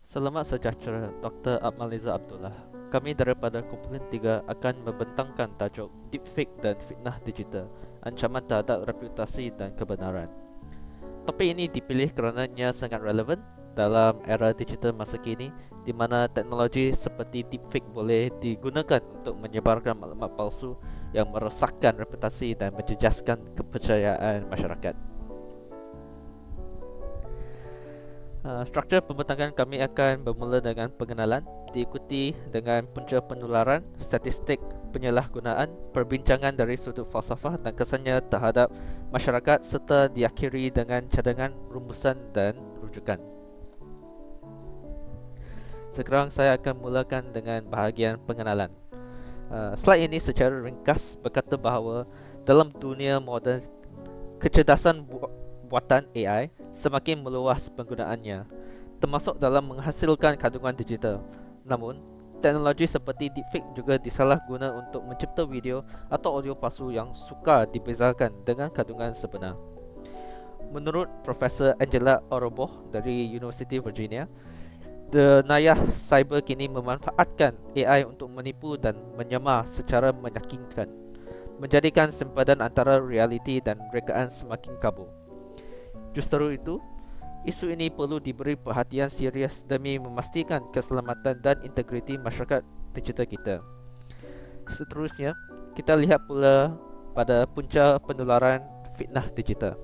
Selamat sejahtera, Dr. Akmaliza Abdullah. Kami daripada Kumpulan 3 akan membentangkan tajuk Deepfake dan Fitnah Digital, Ancaman Terhadap Reputasi dan Kebenaran. Topik ini dipilih kerananya sangat relevan dalam era digital masa kini, di mana teknologi seperti deepfake boleh digunakan untuk menyebarkan maklumat palsu yang merosakkan reputasi dan menjejaskan kepercayaan masyarakat. Struktur pembentangan kami akan bermula dengan pengenalan, diikuti dengan punca penularan, statistik penyalahgunaan, perbincangan dari sudut falsafah dan kesannya terhadap masyarakat, serta diakhiri dengan cadangan, rumusan dan rujukan. Sekarang saya akan mulakan dengan bahagian pengenalan. Slide ini secara ringkas berkata bahawa dalam dunia moden, kecerdasan buatan AI semakin meluas penggunaannya, termasuk dalam menghasilkan kandungan digital. Namun, teknologi seperti deepfake juga disalahguna untuk mencipta video atau audio palsu yang sukar dibezakan dengan kandungan sebenar. Menurut Profesor Angela Oroboh dari University Virginia, jenayah cyber kini memanfaatkan AI untuk menipu dan menyamar secara meyakinkan, menjadikan sempadan antara realiti dan rekaan semakin kabur. Justru itu, isu ini perlu diberi perhatian serius demi memastikan keselamatan dan integriti masyarakat digital kita. Seterusnya, kita lihat pula pada punca penularan fitnah digital.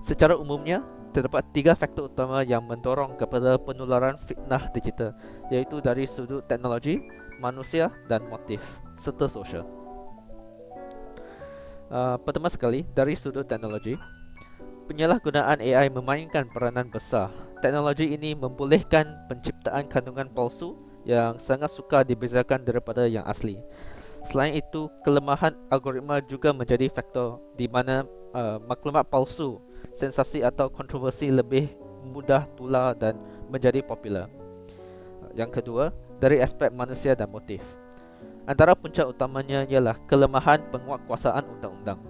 Secara umumnya, terdapat 3 faktor utama yang mendorong kepada penularan fitnah digital, iaitu dari sudut teknologi, manusia dan motif, serta sosial. Pertama sekali, dari sudut teknologi, penyalahgunaan AI memainkan peranan besar. Teknologi ini membolehkan penciptaan kandungan palsu yang sangat sukar dibezakan daripada yang asli. Selain itu, kelemahan algoritma juga menjadi faktor di mana maklumat palsu, sensasi atau kontroversi lebih mudah tular dan menjadi popular. Yang kedua, dari aspek manusia dan motif. Antara punca utamanya ialah kelemahan penguatkuasaan undang-undang.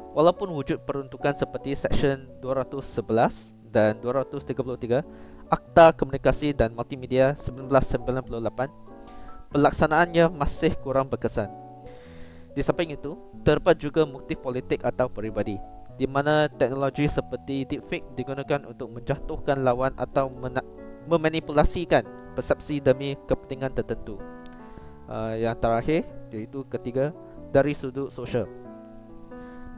Walaupun wujud peruntukan seperti Seksyen 211 dan 233 Akta Komunikasi dan Multimedia 1998, pelaksanaannya masih kurang berkesan. Di samping itu, terdapat juga motif politik atau peribadi, di mana teknologi seperti deepfake digunakan untuk menjatuhkan lawan atau memanipulasikan persepsi demi kepentingan tertentu. Yang terakhir, iaitu ketiga, dari sudut sosial.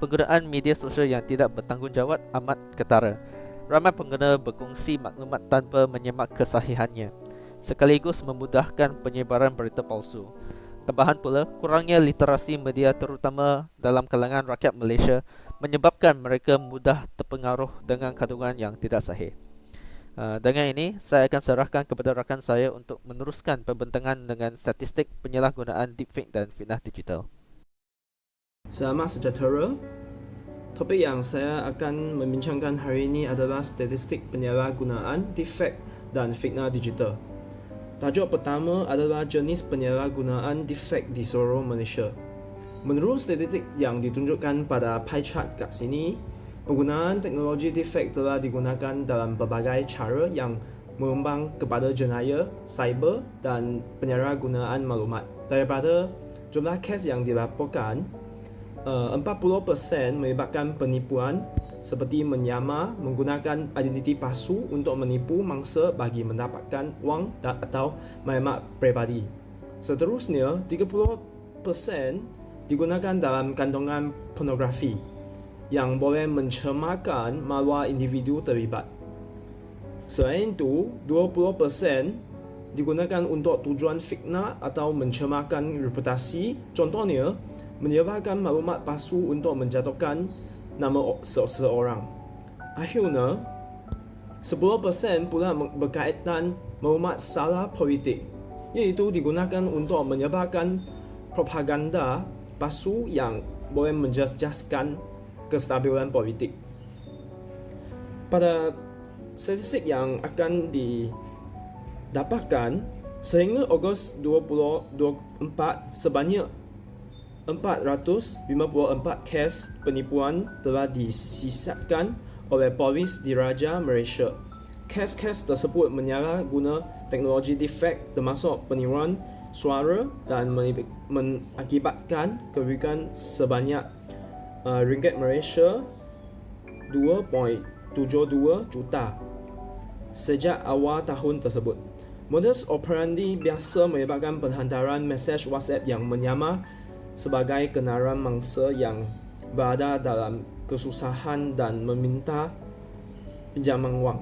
Penggunaan media sosial yang tidak bertanggungjawab amat ketara. Ramai pengguna berkongsi maklumat tanpa menyemak kesahihannya, sekaligus memudahkan penyebaran berita palsu. Tambahan pula, kurangnya literasi media terutama dalam kalangan rakyat Malaysia menyebabkan mereka mudah terpengaruh dengan kandungan yang tidak sahih. Dengan ini, saya akan serahkan kepada rakan saya untuk meneruskan pembentangan dengan statistik penyalahgunaan deepfake dan fitnah digital. Selamat sejahtera. Topik yang saya akan membincangkan hari ini adalah statistik penyalahgunaan deepfake dan fitnah digital. Tajuk pertama adalah jenis penyalahgunaan deepfake di seluruh Malaysia. Menurut statistik yang ditunjukkan pada pie chart kat sini, penggunaan teknologi deepfake telah digunakan dalam berbagai cara yang mengembang kepada jenayah, cyber dan penyalahgunaan maklumat. Daripada jumlah kes yang dilaporkan, 40% melibatkan penipuan seperti menyamar menggunakan identiti palsu untuk menipu mangsa bagi mendapatkan wang atau maklumat peribadi. Seterusnya, 30% digunakan dalam kandungan pornografi yang boleh mencemarkan maruah individu terlibat. Selain itu, 20% digunakan untuk tujuan fitnah atau mencemarkan reputasi, contohnya menyebarkan maklumat palsu untuk menjatuhkan nama seseorang. Akhirnya, 10% pula berkaitan maklumat salah politik, iaitu digunakan untuk menyebarkan propaganda palsu yang boleh menjejaskan kestabilan politik. Pada statistik yang akan didapatkan, sehingga Ogos 2024, sebanyak 454 kes penipuan telah disisapkan oleh polis diraja Malaysia. Kes-kes tersebut menyalahguna teknologi defect termasuk peniruan suara dan mengakibatkan kerugian sebanyak ringgit Malaysia 2.72 juta sejak awal tahun tersebut. Modus operandi biasa melibatkan penghantaran mesej WhatsApp yang menyamar sebagai kenalan mangsa yang berada dalam kesusahan dan meminta pinjaman wang.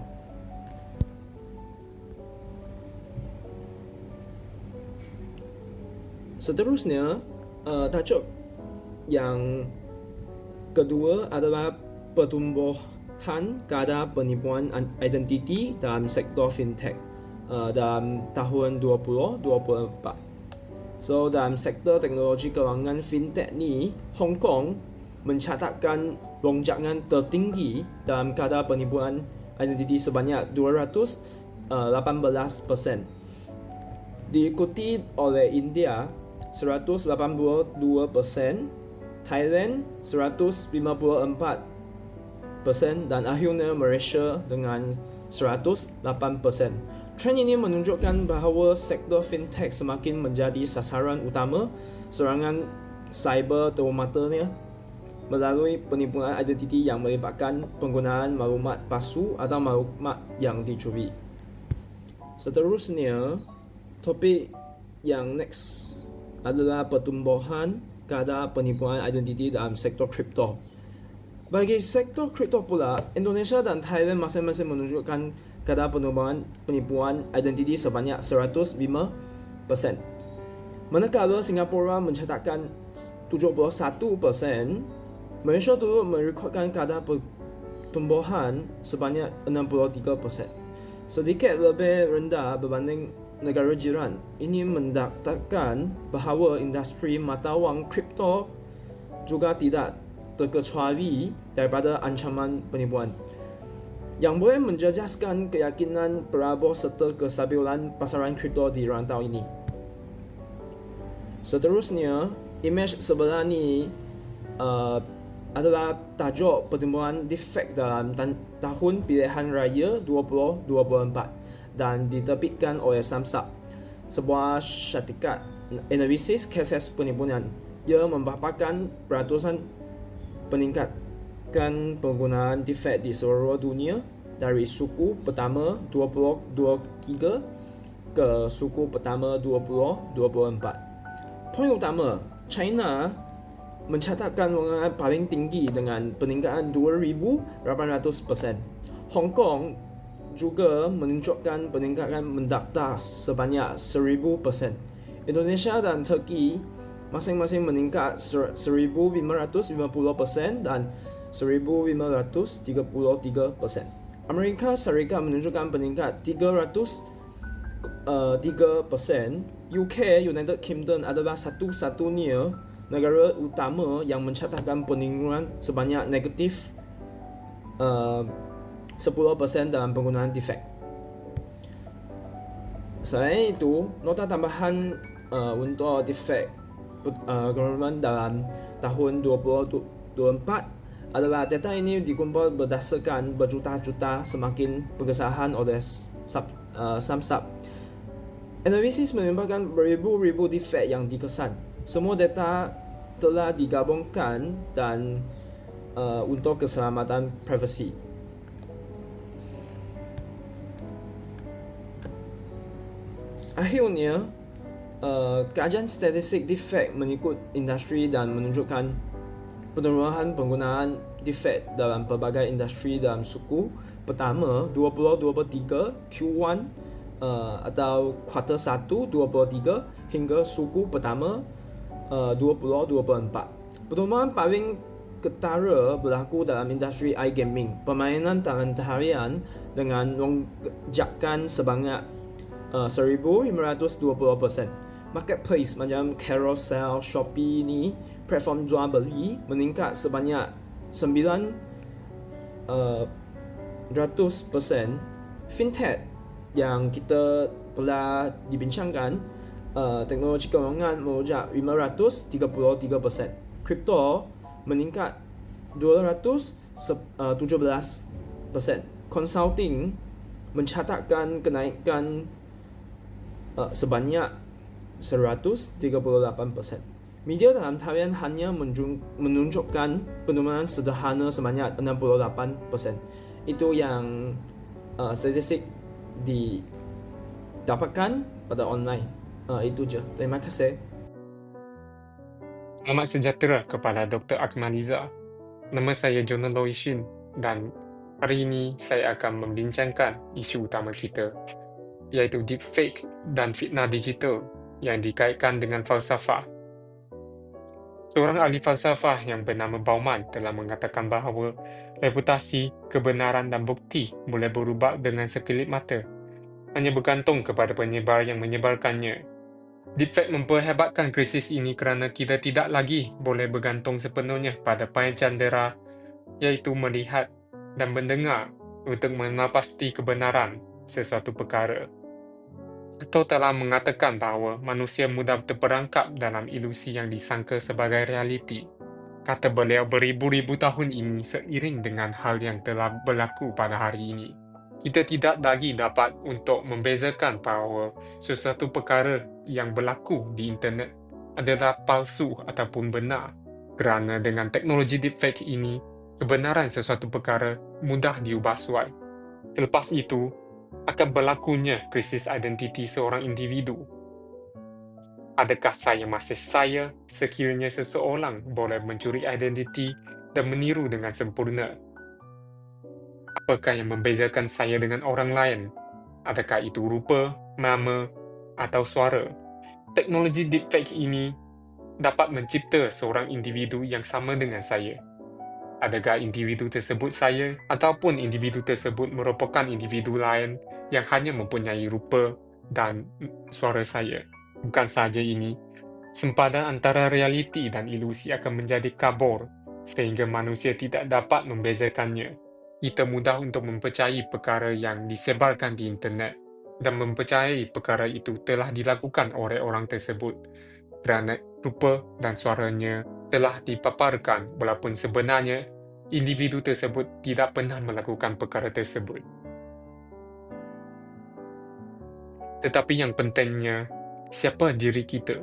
Seterusnya, tajuk yang kedua adalah pertumbuhan kadar penipuan identiti dalam sektor fintech dalam tahun 2024. So, dalam sektor teknologi kewangan fintech ni, Hong Kong mencatatkan lonjakan tertinggi dalam kadar penipuan identiti sebanyak 218%. Diikuti oleh India 182%, Thailand 154% dan akhirnya Malaysia dengan 108%. Trend ini menunjukkan bahawa sektor fintech semakin menjadi sasaran utama serangan cyber terutamanya melalui penipuan identiti yang melibatkan penggunaan maklumat palsu atau maklumat yang dicuri. Seterusnya, topik yang next adalah pertumbuhan kadar penipuan identiti dalam sektor kripto. Bagi sektor kripto pula, Indonesia dan Thailand masing-masing menunjukkan kadar penipuan identiti sebanyak 105%. Manakala Singapura mencatatkan 71%, Malaysia turut merekodkan kadar pertumbuhan sebanyak 63%. Sedikit lebih rendah berbanding negara jiran. Ini mendaktarkan bahawa industri mata wang kripto juga tidak terkecuali daripada ancaman penipuan yang boleh menjejaskan keyakinan pelabur serta kestabilan pasaran kripto di rantau ini. Seterusnya, imej sebelah ni adalah tajuk pertumbuhan defect dalam tahun pilihan raya 2024 dan diterbitkan oleh Samsat, sebuah syarikat analisis keses penipuan. Ia mempaparkan peratusan peningkatan penggunaan defect di seluruh dunia dari suku pertama 2023 ke suku pertama 2024. Poin utama, China mencatatkan lonjakan paling tinggi dengan peningkatan 2,800%. Hong Kong juga menunjukkan peningkatan mendaftar sebanyak 1,000%. Indonesia dan Turki masing-masing meningkat 1,550% dan 1,533%. Amerika Syarikat menunjukkan peningkat 303%. UK United Kingdom adalah satu-satunya negara utama yang mencatatkan peningkatan sebanyak negatif 10% dalam penggunaan defect. Selain itu, nota tambahan untuk defect government dalam tahun 2024 adalah data ini dikumpul berdasarkan berjuta-juta semakin pengesahan oleh Samsat. Analisis melibatkan beribu-ribu defect yang dikesan. Semua data telah digabungkan dan untuk keselamatan privasi. Akhirnya, kajian statistik defect mengikut industri dan menunjukkan penurunan penggunaan defect dalam pelbagai industri dalam suku pertama 2023 Q1 atau kuartal 1 2023 hingga suku pertama 2024. Pertumbuhan paling ketara berlaku dalam industri iGaming, permainan taman harian dengan lonjakan sebanyak 1,520%. Marketplace macam Carousell, Shopee ni platform jual beli meningkat sebanyak 900%. Fintech yang kita telah dibincangkan, teknologi kewangan melonjak 533%. Kripto meningkat 217%. Consulting mencatatkan kenaikan sebanyak 138%. Media dalam talian hanya menunjukkan penurunan sederhana sebanyak 68%. Itu yang statistik didapatkan pada online. Itu je. Terima kasih. Selamat sejahtera kepada Dr. Akmaliza. Nama saya Jonah Loishin dan hari ini saya akan membincangkan isu utama kita, iaitu deepfake dan fitnah digital yang dikaitkan dengan falsafah. Seorang ahli falsafah yang bernama Bauman telah mengatakan bahawa reputasi, kebenaran dan bukti boleh berubah dengan sekelip mata, hanya bergantung kepada penyebar yang menyebarkannya. Deepfake memperhebatkan krisis ini kerana kita tidak lagi boleh bergantung sepenuhnya pada panca-indera, iaitu melihat dan mendengar untuk mengenal pasti kebenaran sesuatu perkara. Atau telah mengatakan bahawa manusia mudah terperangkap dalam ilusi yang disangka sebagai realiti. Kata beliau beribu-ribu tahun ini seiring dengan hal yang telah berlaku pada hari ini. Kita tidak lagi dapat untuk membezakan bahawa sesuatu perkara yang berlaku di internet adalah palsu ataupun benar. Kerana dengan teknologi deepfake ini, kebenaran sesuatu perkara mudah diubah suai. Selepas itu, akan berlakunya krisis identiti seorang individu. Adakah saya masih saya sekiranya seseorang boleh mencuri identiti dan meniru dengan sempurna? Apakah yang membezakan saya dengan orang lain? Adakah itu rupa, nama, atau suara? Teknologi deepfake ini dapat mencipta seorang individu yang sama dengan saya. Adakah individu tersebut saya ataupun individu tersebut merupakan individu lain yang hanya mempunyai rupa dan suara saya? Bukan sahaja ini, sempadan antara realiti dan ilusi akan menjadi kabur sehingga manusia tidak dapat membezakannya. Kita mudah untuk mempercayai perkara yang disebarkan di internet dan mempercayai perkara itu telah dilakukan oleh orang tersebut kerana rupa dan suaranya telah dipaparkan walaupun sebenarnya individu tersebut tidak pernah melakukan perkara tersebut. Tetapi yang pentingnya, siapa diri kita?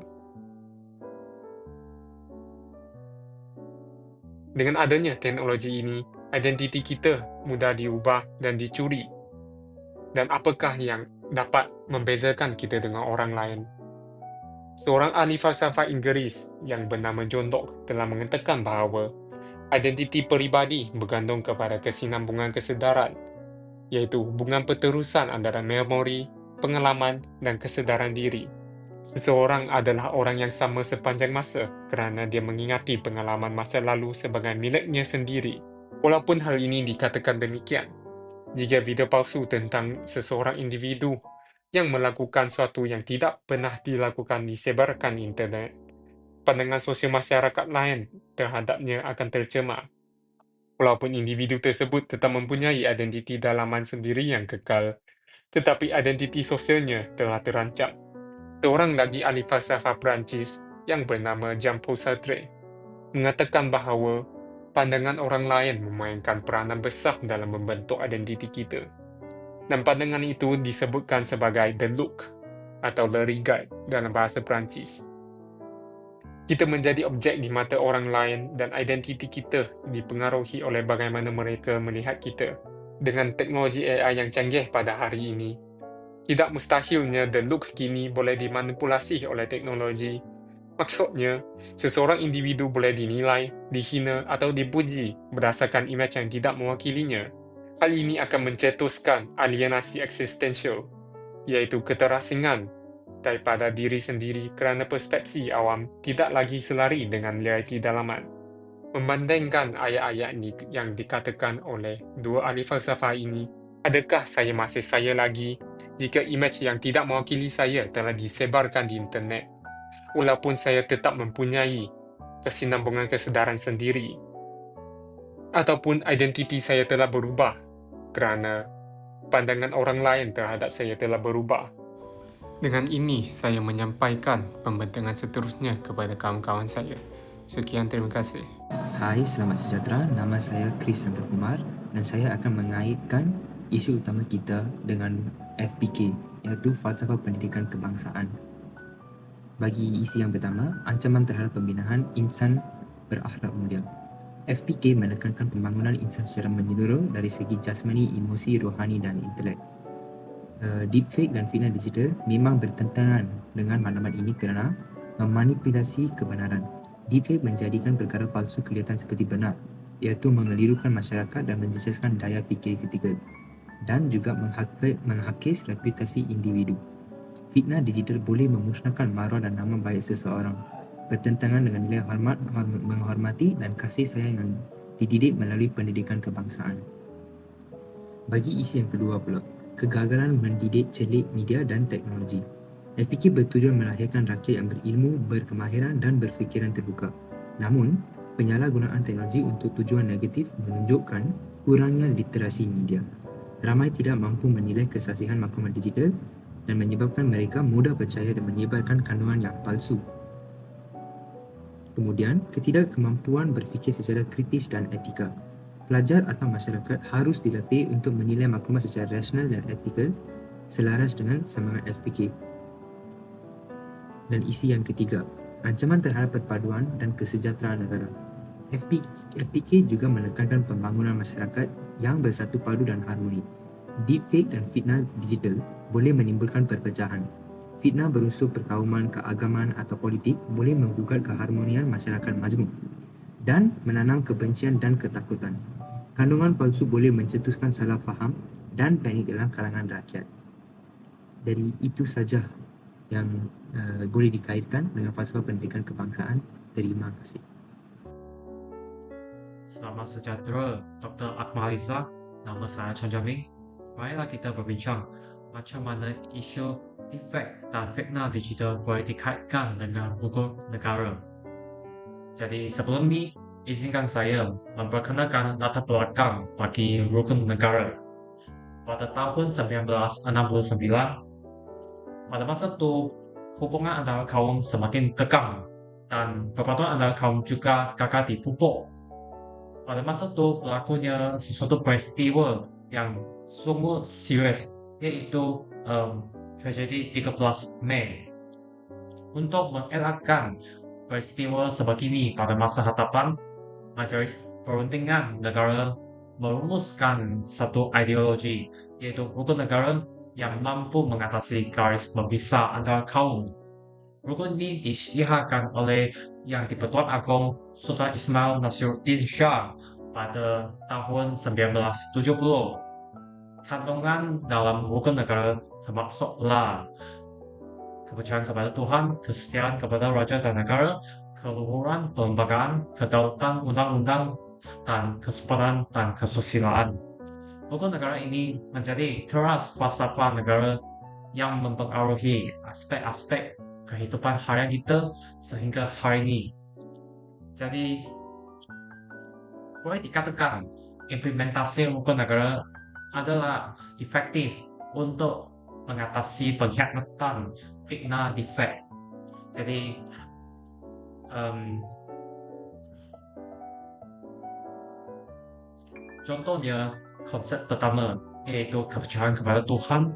Dengan adanya teknologi ini, identiti kita mudah diubah dan dicuri. Dan apakah yang dapat membezakan kita dengan orang lain? Seorang ahli falsafah Inggeris yang bernama John Locke telah mengatakan bahawa identiti peribadi bergantung kepada kesinambungan kesedaran, iaitu hubungan perterusan antara memori, pengalaman dan kesedaran diri. Seseorang adalah orang yang sama sepanjang masa kerana dia mengingati pengalaman masa lalu sebagai miliknya sendiri. Walaupun hal ini dikatakan demikian, jika video palsu tentang seseorang individu yang melakukan sesuatu yang tidak pernah dilakukan disebarkan di internet, pandangan sosial masyarakat lain terhadapnya akan tercemar. Walaupun individu tersebut tetap mempunyai identiti dalaman sendiri yang kekal, tetapi identiti sosialnya telah terancam. Seorang lagi ahli falsafah Perancis yang bernama Jean-Paul Sartre mengatakan bahawa pandangan orang lain memainkan peranan besar dalam membentuk identiti kita. Dan pandangan itu disebutkan sebagai the look atau le regard dalam bahasa Perancis. Kita menjadi objek di mata orang lain dan identiti kita dipengaruhi oleh bagaimana mereka melihat kita. Dengan teknologi AI yang canggih pada hari ini, tidak mustahilnya the look kini boleh dimanipulasi oleh teknologi. Maksudnya, seseorang individu boleh dinilai, dihina atau dipuji berdasarkan imej yang tidak mewakilinya. Hal ini akan mencetuskan alienasi eksistensial, iaitu keterasingan daripada diri sendiri kerana persepsi awam tidak lagi selari dengan realiti dalaman. Membandingkan ayat-ayat yang dikatakan oleh dua ahli falsafah ini, adakah saya masih saya lagi jika imej yang tidak mewakili saya telah disebarkan di internet, walaupun saya tetap mempunyai kesinambungan kesedaran sendiri? Ataupun identiti saya telah berubah kerana pandangan orang lain terhadap saya telah berubah? Dengan ini, saya menyampaikan pembincangan seterusnya kepada kawan-kawan saya. Sekian, terima kasih. Hai, selamat sejahtera. Nama saya Chris Santokumar dan saya akan mengaitkan isu utama kita dengan FPK, iaitu Falsafah Pendidikan Kebangsaan. Bagi isi yang pertama, ancaman terhadap pembinaan insan berakhlak mulia. FPK menekankan pembangunan insan secara menyeluruh dari segi jasmani, emosi, rohani dan intelek. Deepfake dan fitnah digital memang bertentangan dengan maklumat ini kerana memanipulasi kebenaran. Deepfake menjadikan perkara palsu kelihatan seperti benar, iaitu mengelirukan masyarakat dan menjejaskan daya fikir kritikal dan juga menghakis reputasi individu. Fitnah digital boleh memusnahkan maruah dan nama baik seseorang, bertentangan dengan nilai hormat, menghormati dan kasih sayang yang dididik melalui pendidikan kebangsaan. Bagi isi yang kedua pula, kegagalan mendidik celik media dan teknologi. FPK bertujuan melahirkan rakyat yang berilmu, berkemahiran dan berfikiran terbuka. Namun, penyalahgunaan teknologi untuk tujuan negatif menunjukkan kurangnya literasi media. Ramai tidak mampu menilai kesasihan maklumat digital dan menyebabkan mereka mudah percaya dan menyebarkan kandungan yang palsu. Kemudian, ketidakkemampuan berfikir secara kritis dan etika. Pelajar atau masyarakat harus dilatih untuk menilai maklumat secara rasional dan etikal selaras dengan semangat FPK. Dan isi yang ketiga, ancaman terhadap perpaduan dan kesejahteraan negara. FPK juga menekankan pembangunan masyarakat yang bersatu padu dan harmoni. Deepfake dan fitnah digital boleh menimbulkan perpecahan. Fitnah berunsur perkauman, keagamaan atau politik boleh menggugat keharmonian masyarakat majmuk dan menanam kebencian dan ketakutan. Kandungan palsu boleh mencetuskan salah faham dan panik dalam kalangan rakyat. Jadi itu saja yang boleh dikaitkan dengan falsafah pendidikan kebangsaan. Terima kasih. Selamat sejahtera, Dr. Akmaliza. Nama saya Chan Jaming. Marilah kita berbincang macam mana isu deepfake dan fitnah digital boleh dikaitkan dengan hukum negara. Jadi sebelum ni, izinkan saya memperkenalkan latar belakang bagi rukun negara. Pada tahun 1969, pada masa itu hubungan antara kaum semakin tegang dan perpaduan antara kaum juga gagal dipupuk. Pada masa itu berlakunya sesuatu peristiwa yang sungguh serius, iaitu tragedi 13 Mei. Untuk mengelakkan peristiwa sebegini pada masa hadapan, Majlis Perundingan Negara merumuskan satu ideologi, iaitu rukun negara yang mampu mengatasi garis memisah antara kaum. Rukun ini diisytiharkan oleh Yang di-Pertuan Agong Sultan Ismail Nasiruddin Shah pada tahun 1970. Kandungan dalam rukun negara termasuklah kepercayaan kepada Tuhan, kesetiaan kepada raja dan negara, keluhuran perlembagaan, kedaulatan undang-undang, dan kesopanan dan kesusilaan. Rukun negara ini menjadi teras falsafah negara yang mempengaruhi aspek-aspek kehidupan harian kita sehingga hari ini. Jadi, boleh dikatakan implementasi rukun negara adalah efektif untuk mengatasi pengkhianatan fitnah deepfake. Jadi, contohnya konsep pertama iaitu kepercayaan kepada Tuhan.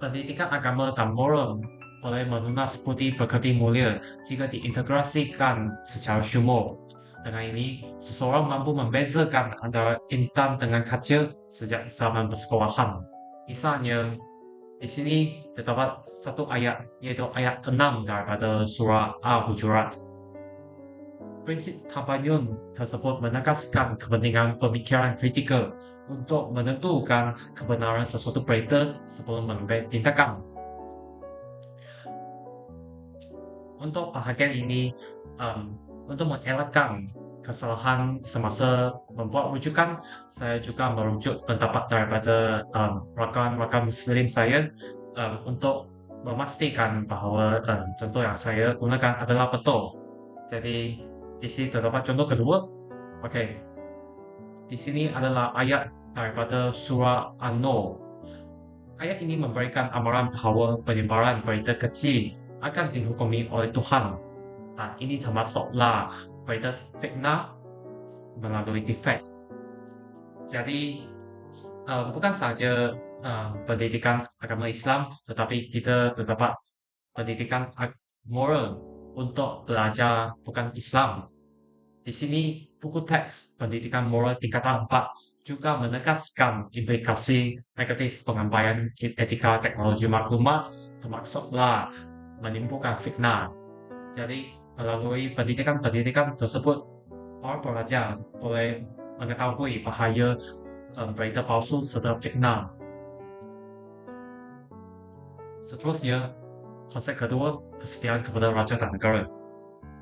Pendidikan agama dan moral boleh melunas budi pekerti mulia jika diintegrasikan secara syumur. Dengan ini, seseorang mampu membezakan antara intan dengan kaca sejak zaman persekolahan. Misalnya, di sini terdapat satu ayat, iaitu ayat 6 daripada surah Al-Hujurat. Prinsip tabayun tersebut menegaskan kepentingan pemikiran kritikal untuk menentukan kebenaran sesuatu berita sebelum mengambil tindakan. Untuk bahagian ini, untuk mengelakkan kesalahan semasa membuat rujukan, saya juga merujuk pendapat daripada rakan-rakan Muslim saya untuk memastikan bahawa contoh yang saya gunakan adalah betul. Jadi, di sini terdapat contoh kedua. Okey. Di sini adalah ayat daripada surah An-Nur. Ayat ini memberikan amaran bahawa penyebaran berita kecil akan dihukumi oleh Tuhan. Dan ini termasuklah berita fitnah melalui deepfake. Jadi, bukan saja pendidikan agama Islam, tetapi kita terdapat pendidikan moral untuk belajar bukan Islam. Di sini, buku teks pendidikan moral tingkatan 4 juga menegaskan implikasi negatif penyampaian etika teknologi maklumat, termasuklah menimbulkan fitnah. Jadi, melalui pendidikan-pendidikan tersebut, para pelajar boleh mengetahui bahaya berita palsu serta fitnah. Seterusnya, konsep kedua, kesetiaan kepada raja dan negara.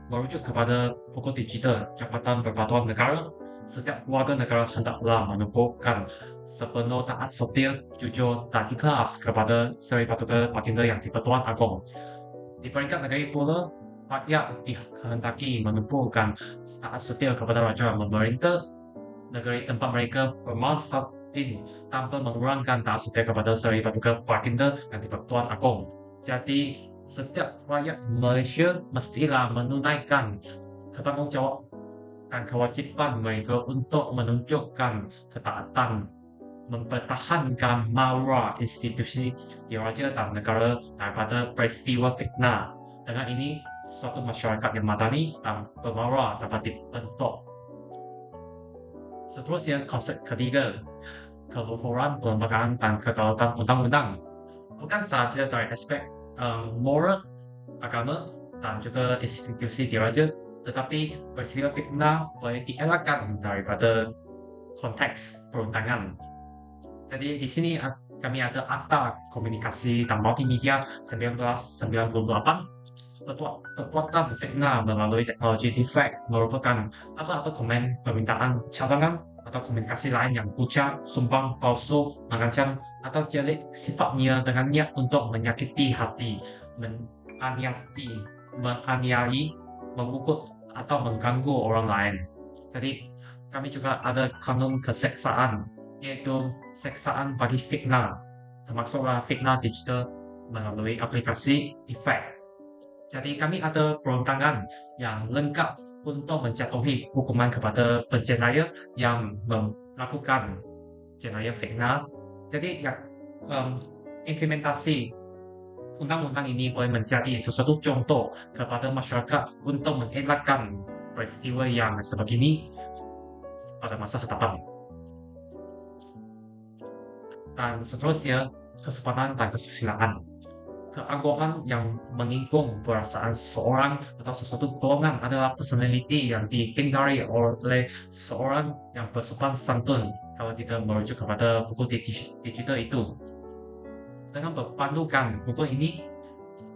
Merujuk kepada buku digital Jabatan Perbatuan Negara, setiap warga negara hendaklah menumbuhkan sepenuh taat setia, jujur dan ikhlas kepada Seri Paduka Baginda Yang di-Pertuan Agong. Di peringkat negeri pula, rakyat dikehendaki menumbuhkan taat setia kepada raja memerintah negeri tempat mereka bermaslahatin tanpa mengurangkan taat setia kepada Seri Paduka Baginda Yang di-Pertuan Agong. Jadi, setiap rakyat Malaysia mestilah menunaikan ketanggungjawab dan kewajipan mereka untuk menunjukkan ketaatan, mempertahankan maruah institusi diraja dan negara daripada peristiwa fitnah. Dengan ini, suatu masyarakat yang madani dan bermaruah dapat dibentuk. Seterusnya, konsep ketiga, keluhuran perlembagaan dan kedaulatan undang-undang. Bukan sahaja dari aspek moral, agama dan juga institusi diraja, tetapi peristiwa fitnah boleh dielakkan daripada konteks perundangan. Jadi di sini kami ada Akta Komunikasi dan Multimedia 1998. Perbuatan fitnah melalui teknologi defect merupakan apa-apa komen, permintaan, cadangan atau komunikasi lain yang ucap, sumbang, palsu, mengancam atau jelik sifatnya dengan niat untuk menyakiti hati, menganiayai, memukul atau mengganggu orang lain. Jadi kami juga ada kanun keseksaan, yaitu seksaan bagi fitnah, termasuklah fitnah digital melalui aplikasi defect. Jadi kami ada perundangan yang lengkap untuk menjatuhi hukuman kepada penjenayah yang melakukan jenayah fitnah. Jadi implementasi undang-undang ini boleh menjadi sesuatu contoh kepada masyarakat untuk mengelakkan peristiwa yang sebegini pada masa hadapan. Dan seterusnya, kesopanan dan kesusilaan. Keangkuhan yang menyinggung perasaan seseorang atau sesuatu golongan adalah personality yang dihindari oleh seseorang yang bersopan santun kalau kita merujuk kepada buku digital itu. Dengan berpandukan buku ini,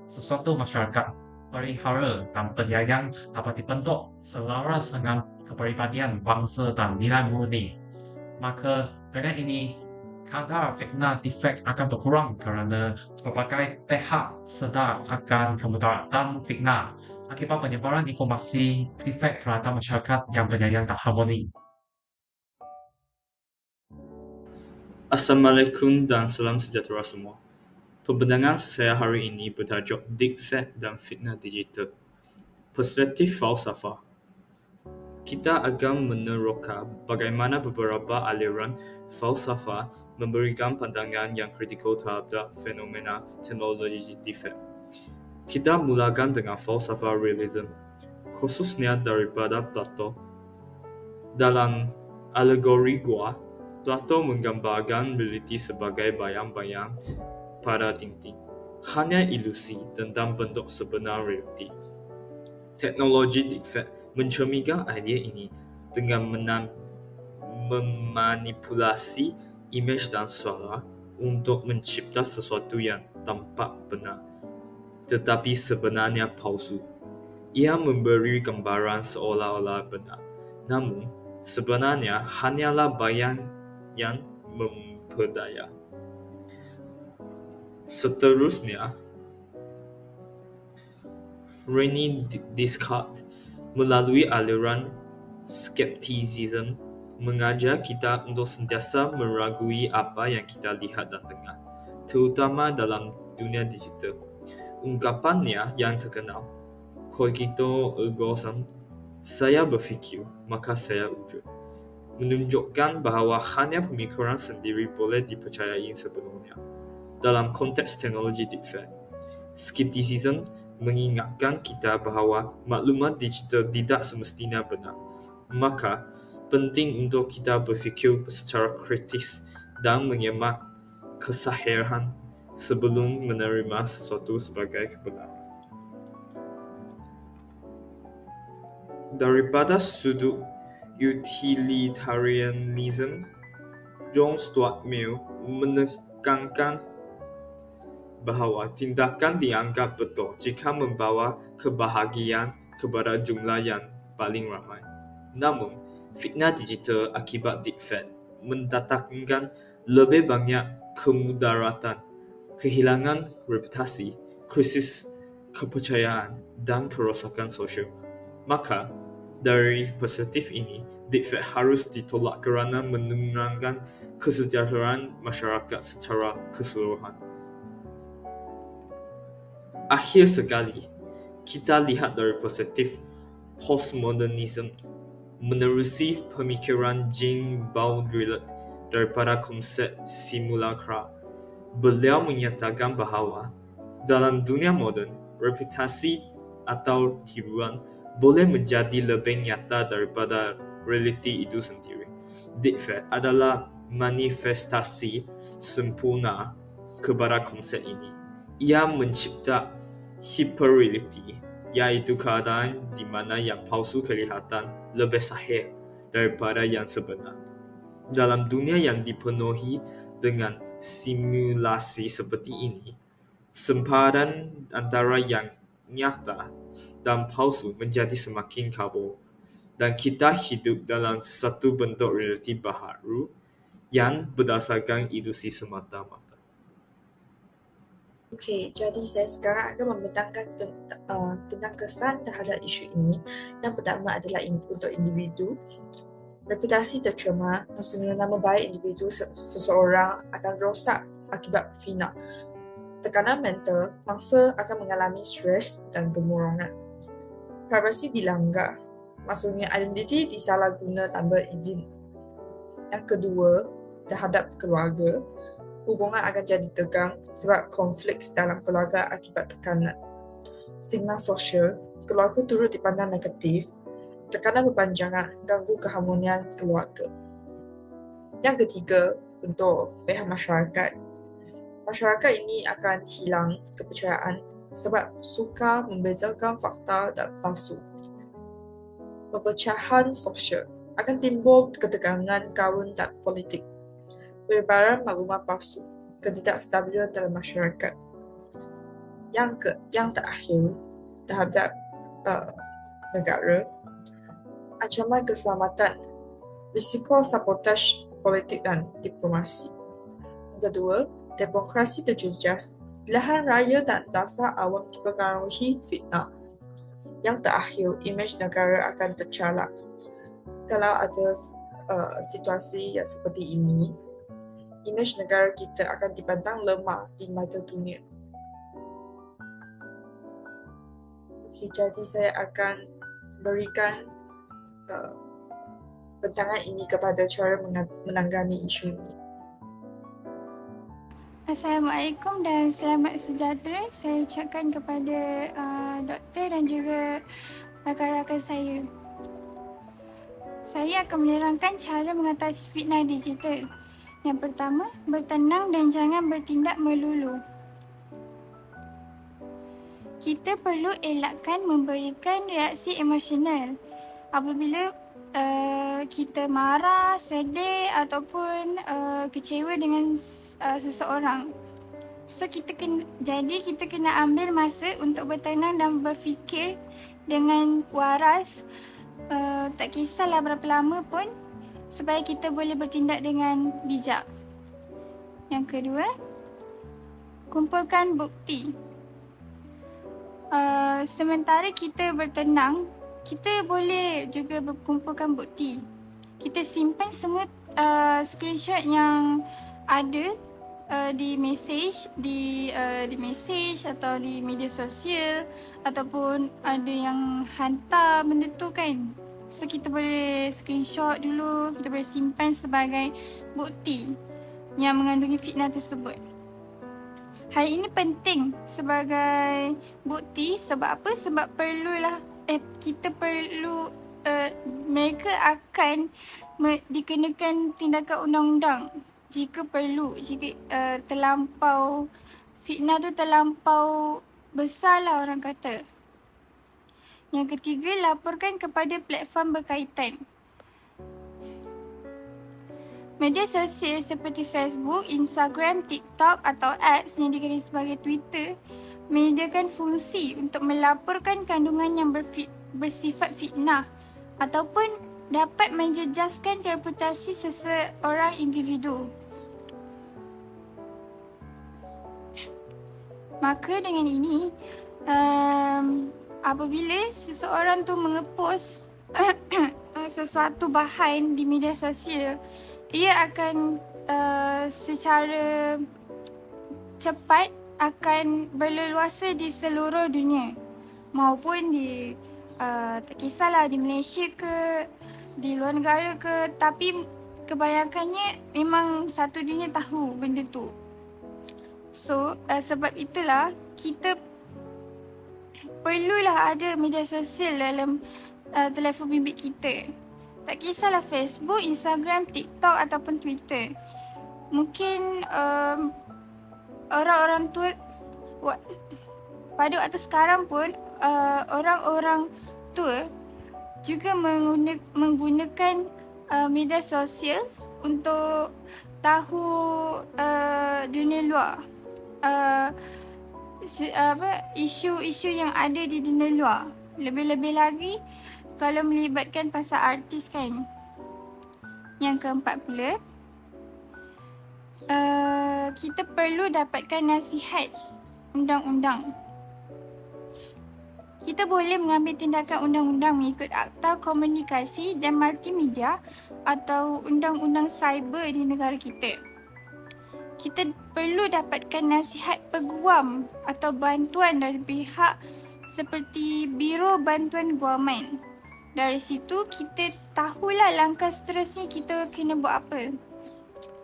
sesuatu masyarakat pelihara dan penyayang dapat dibentuk selaras dengan kepribadian bangsa dan nilai murni. Maka dengan ini, kadar fitnah defect akan berkurang kerana berbagai pihak sedar akan kemudaratan fitnah akibat penyebaran informasi defect terhadap masyarakat yang penyayang dan harmoni. Assalamualaikum dan salam sejahtera semua. Pembentangan saya hari ini bertajuk Deepfake dan Fitnah Digital. Perspektif falsafah. Kita akan meneroka bagaimana beberapa aliran falsafah memberikan pandangan yang kritikal terhadap fenomena teknologi deepfake. Kita mulakan dengan falsafah realism, khususnya daripada Plato. Dalam alegori gua, Plato menggambarkan realiti sebagai bayang-bayang pada dinding, hanya ilusi tentang bentuk sebenar realiti. Teknologi deepfake mencerminkan idea ini dengan memanipulasi imej dan suara untuk mencipta sesuatu yang tampak benar, tetapi sebenarnya palsu. Ia memberi gambaran seolah-olah benar, namun sebenarnya hanyalah bayang yang memperdaya. Seterusnya, René Descartes melalui aliran skeptisism mengajar kita untuk sentiasa meragui apa yang kita lihat dan dengar, terutama dalam dunia digital. Ungkapannya yang terkenal, cogito ergo sum, saya berfikir, maka saya wujud, menunjukkan bahawa hanya pemikiran sendiri boleh dipercayai sepenuhnya. Dalam konteks teknologi deepfake, skepticism mengingatkan kita bahawa maklumat digital tidak semestinya benar. Maka, penting untuk kita berfikir secara kritis dan menyemak kesahihan sebelum menerima sesuatu sebagai kebenaran. Daripada sudut utilitarianism, John Stuart Mill menekankan bahawa tindakan dianggap betul jika membawa kebahagiaan kepada jumlah yang paling ramai. Namun, fitnah digital akibat deepfake mendatangkan lebih banyak kemudaratan, kehilangan reputasi, krisis kepercayaan, dan kerosakan sosial. Maka, dari perspektif ini, deepfake harus ditolak kerana menurunkan kesejahteraan masyarakat secara keseluruhan. Akhir sekali, kita lihat dari perspektif postmodernism menerusi pemikiran Jean Baudrillard daripada konsep simulacra. Beliau menyatakan bahawa dalam dunia moden, reputasi atau tiruan boleh menjadi lebih nyata daripada realiti itu sendiri. Deepfake adalah manifestasi sempurna kepada konsep ini. Ia mencipta hyperreality, iaitu keadaan di mana yang palsu kelihatan lebih sahih daripada yang sebenar. Dalam dunia yang dipenuhi dengan simulasi seperti ini, sempadan antara yang nyata dan palsu menjadi semakin kabur, dan kita hidup dalam satu bentuk realiti baharu yang berdasarkan ilusi semata-mata. Okey, jadi saya sekarang akan membentangkan tentang kesan terhadap isu ini. Yang pertama adalah untuk individu. Reputasi tercemar, maksudnya nama baik individu seseorang akan rosak akibat fitnah. Tekanan mental, mangsa akan mengalami stres dan kemurungan. Privasi dilanggar, maksudnya identiti disalahguna tanpa izin. Yang kedua, terhadap keluarga, hubungan akan jadi tegang sebab konflik dalam keluarga akibat tekanan. Stigma sosial, keluarga turut dipandang negatif, tekanan berpanjangan ganggu keharmonian keluarga. Yang ketiga, untuk pihak masyarakat. Masyarakat ini akan hilang kepercayaan sebab sukar membezakan fakta dan palsu. Perpecahan sosial, akan timbul ketegangan kaum dan politik. Penyebaran maklumat palsu, ketidakstabilan dalam masyarakat. Yang terakhir, terhadap negara, ancaman keselamatan, risiko sabotaj politik dan diplomasi. Yang kedua, demokrasi terjejas, pilihan raya dan dasar awam dipengaruhi fitnah. Yang terakhir, imej negara akan tercalak. Kalau ada situasi yang seperti ini, imej negara kita akan dipandang lemah di mata dunia. Okay, jadi saya akan berikan bentangan ini kepada cara menangani isu ini. Assalamualaikum dan selamat sejahtera. Saya ucapkan kepada doktor dan juga rakan-rakan saya. Saya akan menerangkan cara mengatasi fitnah digital. Yang pertama, bertenang dan jangan bertindak melulu. Kita perlu elakkan memberikan reaksi emosional apabila kita marah, sedih ataupun kecewa dengan seseorang. So kita kena ambil masa untuk bertenang dan berfikir dengan waras, tak kisahlah berapa lama pun, supaya kita boleh bertindak dengan bijak. Yang kedua, kumpulkan bukti. Sementara kita bertenang, kita boleh juga berkumpulkan bukti. Kita simpan semua screenshot yang ada di message atau di media sosial, ataupun ada yang hantar benda tu kan. So kita boleh screenshot dulu, kita boleh simpan sebagai bukti yang mengandungi fitnah tersebut. Hal ini penting sebagai bukti sebab apa? Sebab kita perlu mereka akan dikenakan tindakan undang-undang jika perlu, jika fitnah tu terlampau besar lah orang kata. Yang ketiga, laporkan kepada platform berkaitan. Media sosial seperti Facebook, Instagram, TikTok atau X yang dikenali sebagai Twitter menyediakan fungsi untuk melaporkan kandungan yang bersifat fitnah ataupun dapat menjejaskan reputasi seseorang individu. Maka dengan ini, apabila seseorang tu mengepost sesuatu bahan di media sosial, ia akan secara cepat akan berleluasa di seluruh dunia maupun di tak kisahlah di Malaysia ke, di luar negara ke, tapi kebanyakannya memang satu dunia tahu benda tu. So sebab itulah kita perlulah ada media sosial dalam telefon bimbit kita. Tak kisahlah Facebook, Instagram, TikTok ataupun Twitter. Mungkin orang-orang tua pada waktu sekarang pun orang-orang tua juga menggunakan media sosial untuk tahu dunia luar. Isu-isu yang ada di dunia luar. Lebih-lebih lagi kalau melibatkan pasal artis kan. Yang keempat pula, kita perlu dapatkan nasihat undang-undang. Kita boleh mengambil tindakan undang-undang mengikut Akta Komunikasi dan Multimedia atau Undang-Undang Cyber di negara kita. Kita perlu dapatkan nasihat peguam atau bantuan dari pihak seperti Biro Bantuan Guaman. Dari situ kita tahulah langkah seterusnya kita kena buat apa.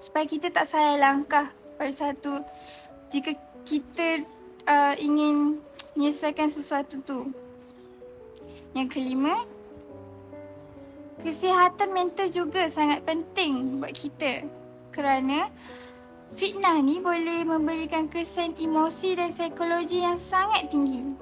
Supaya kita tak salah langkah pada satu jika kita ingin menyelesaikan sesuatu tu. Yang kelima, kesihatan mental juga sangat penting buat kita. Kerana fitnah ni boleh memberikan kesan emosi dan psikologi yang sangat tinggi.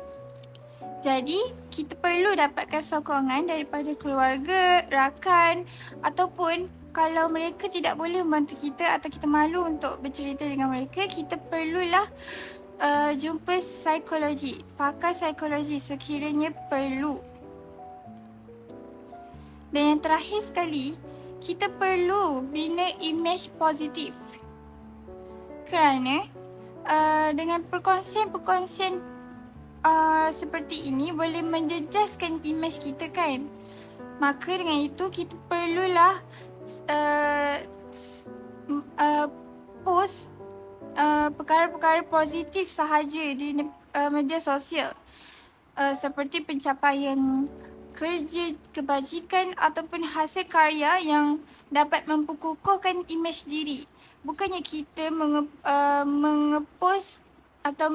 Jadi, kita perlu dapatkan sokongan daripada keluarga, rakan ataupun kalau mereka tidak boleh membantu kita atau kita malu untuk bercerita dengan mereka, kita perlulah jumpa psikologi, pakar psikologi sekiranya perlu. Dan yang terakhir sekali, kita perlu bina imej positif. Kerana dengan perkongsian seperti ini boleh menjejaskan imej kita kan. Maka dengan itu kita perlulah post perkara-perkara positif sahaja di media sosial. Seperti pencapaian kerja, kebajikan ataupun hasil karya yang dapat memperkukuhkan imej diri. Bukannya kita mengepost atau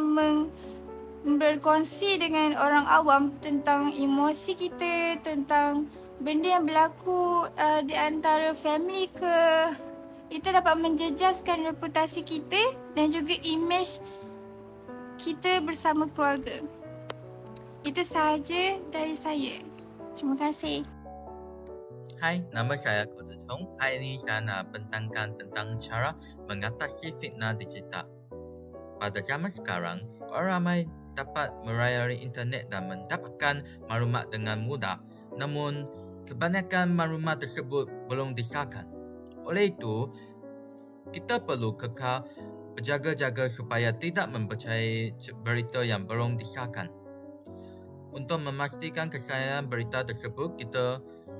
berkongsi dengan orang awam tentang emosi kita, tentang benda yang berlaku di antara family ke. Itu dapat menjejaskan reputasi kita dan juga imej kita bersama keluarga. Itu sahaja dari saya. Terima kasih. Hai, nama saya Ko Zi Chong. Hari ini saya nak bentangkan tentang cara mengatasi fitnah digital. Pada zaman sekarang, orang ramai dapat melayari internet dan mendapatkan maklumat dengan mudah. Namun, kebanyakan maklumat tersebut belum disahkan. Oleh itu, kita perlu kekal berjaga-jaga supaya tidak mempercayai berita yang belum disahkan. Untuk memastikan kesahihan berita tersebut, kita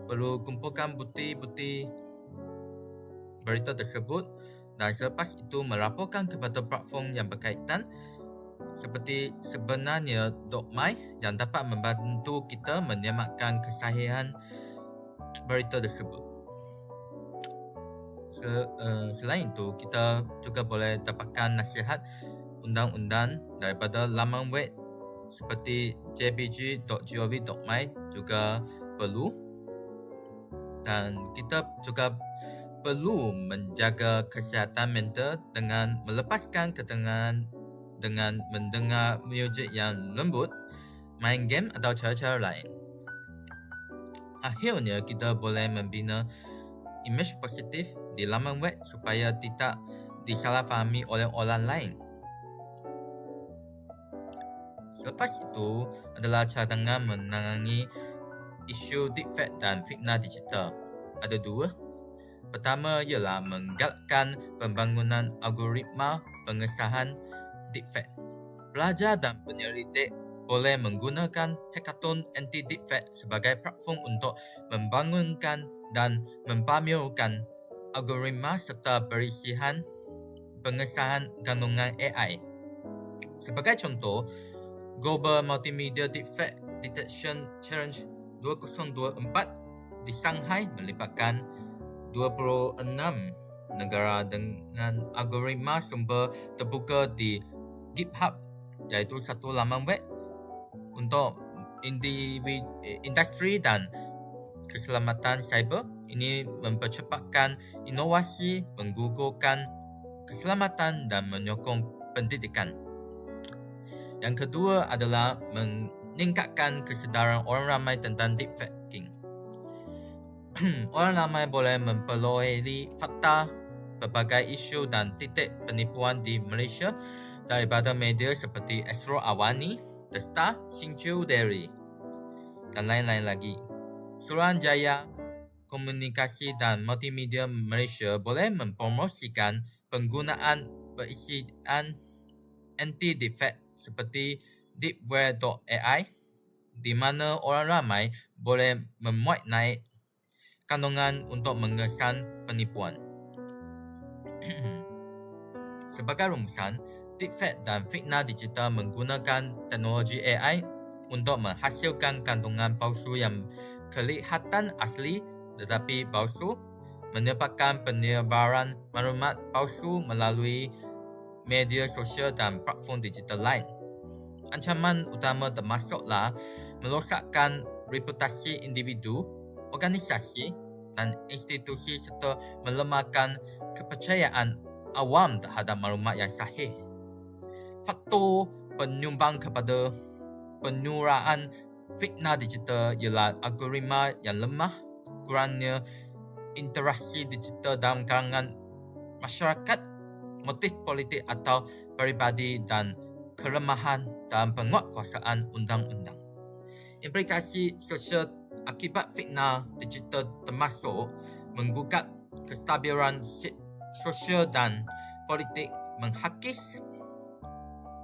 perlu kumpulkan bukti-bukti berita tersebut dan selepas itu melaporkan kepada platform yang berkaitan seperti sebenarnya.my yang dapat membantu kita menyelamatkan kesahihan berita tersebut. Selain itu, kita juga boleh dapatkan nasihat undang-undang daripada laman web seperti jpg.gov.my juga perlu, dan kita juga perlu menjaga kesihatan mental dengan melepaskan ketenangan dengan mendengar muzik yang lembut, main game atau cara-cara lain. Akhirnya, kita boleh membina imej positif di laman web supaya tidak disalahfahami oleh orang lain. Selepas itu adalah cadangan menangani isu deepfake dan fitnah digital. Ada dua. Pertama ialah menggalakkan pembangunan algoritma pengesahan deepfake. Pelajar dan penyelidik boleh menggunakan hackathon anti-deepfake sebagai platform untuk membangunkan dan mempamerkan algoritma serta perisihan pengesahan kandungan AI. Sebagai contoh, Global Multimedia Deepfake Detection Challenge 2024 di Shanghai melibatkan 26 negara dengan algoritma sumber terbuka di GitHub, iaitu satu laman web untuk industri dan keselamatan cyber. Ini mempercepatkan inovasi, menggugurkan keselamatan dan menyokong pendidikan. Yang kedua adalah meningkatkan kesedaran orang ramai tentang deepfaking. Orang ramai boleh memperoleh fakta berbagai isu dan titik penipuan di Malaysia daripada media seperti Astro Awani, The Star, Xinju Daily, dan lain-lain lagi. Suruhanjaya Komunikasi dan Multimedia Malaysia boleh mempromosikan penggunaan perisian anti-deepfake seperti deepware.ai, di mana orang ramai boleh memuat naik kandungan untuk mengesan penipuan. Sebagai rumusan, deepfake dan fitnah digital menggunakan teknologi AI untuk menghasilkan kandungan palsu yang kelihatan asli tetapi palsu, menyebabkan penyebaran maklumat palsu melalui media sosial dan platform digital lain. Ancaman utama termasuklah merosakkan reputasi individu, organisasi dan institusi serta melemahkan kepercayaan awam terhadap maklumat yang sahih. Faktor penyumbang kepada penuraan fitnah digital ialah algoritma yang lemah, kurangnya interaksi digital dalam kalangan masyarakat, motif politik atau peribadi dan kelemahan dalam penguatkuasaan undang-undang. Implikasi sosial akibat fitnah digital termasuk menggugat kestabilan sosial dan politik, menghakis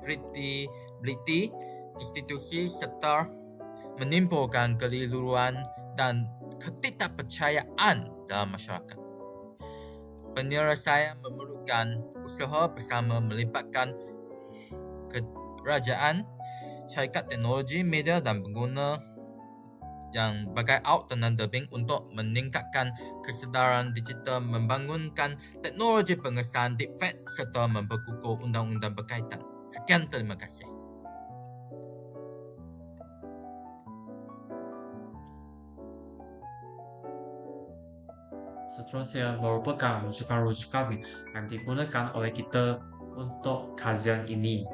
kredibiliti institusi serta menimbulkan keliruan dan ketidakpercayaan dalam masyarakat. Penyelesaian memerlukan usaha bersama melibatkan kerajaan, syarikat teknologi, media dan pengguna yang bagai aut tenang debing untuk meningkatkan kesedaran digital, membangunkan teknologi pengesahan deepfake serta memperkukuh undang-undang berkaitan. Sekian, terima kasih. Seterusnya merupakan rujukan-rujukan yang digunakan oleh kita untuk kajian ini.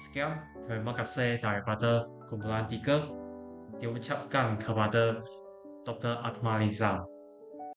Sekian, terima kasih daripada kumpulan 3 diucapkan kepada Dr. Akmal Rizal.